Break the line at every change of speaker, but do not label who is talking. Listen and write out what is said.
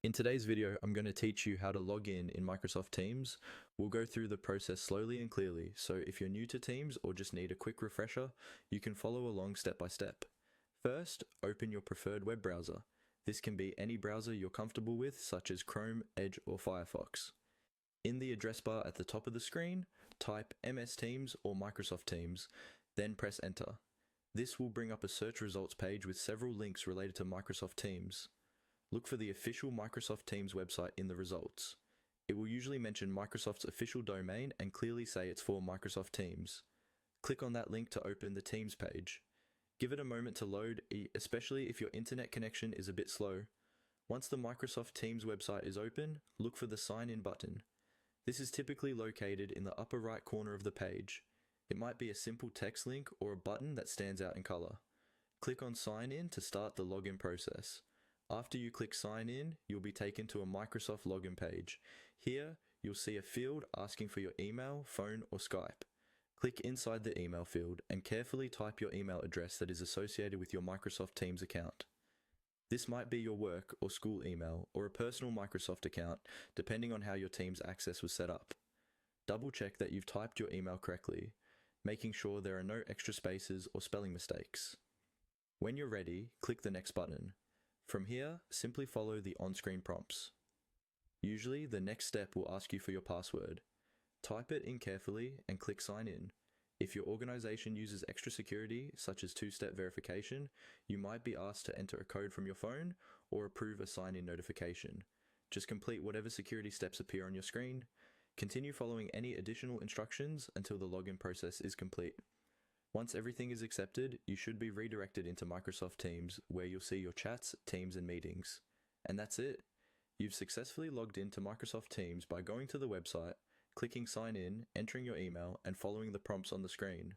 In today's video, I'm going to teach you how to log in Microsoft Teams. We'll go through the process slowly and clearly, so if you're new to Teams or just need a quick refresher, you can follow along step by step. First, open your preferred web browser. This can be any browser you're comfortable with, such as Chrome, Edge, or Firefox. In the address bar at the top of the screen, type MS Teams or Microsoft Teams, then press enter. This will bring up a search results page with several links related to Microsoft Teams. Look for the official Microsoft Teams website in the results. It will usually mention Microsoft's official domain and clearly say it's for Microsoft Teams. Click on that link to open the Teams page. Give it a moment to load, especially if your internet connection is a bit slow. Once the Microsoft Teams website is open, look for the Sign In button. This is typically located in the upper right corner of the page. It might be a simple text link or a button that stands out in color. Click on Sign In to start the login process. After you click Sign In, you'll be taken to a Microsoft login page. Here, you'll see a field asking for your email, phone, or Skype. Click inside the email field and carefully type your email address that is associated with your Microsoft Teams account. This might be your work or school email or a personal Microsoft account, depending on how your Teams access was set up. Double check that you've typed your email correctly, making sure there are no extra spaces or spelling mistakes. When you're ready, click the next button. From here, simply follow the on-screen prompts. Usually, the next step will ask you for your password. Type it in carefully and click Sign In. If your organization uses extra security, such as two-step verification, you might be asked to enter a code from your phone or approve a sign-in notification. Just complete whatever security steps appear on your screen. Continue following any additional instructions until the login process is complete. Once everything is accepted, you should be redirected into Microsoft Teams, where you'll see your chats, teams, and meetings. And that's it. You've successfully logged into Microsoft Teams by going to the website, clicking Sign In, entering your email, and following the prompts on the screen.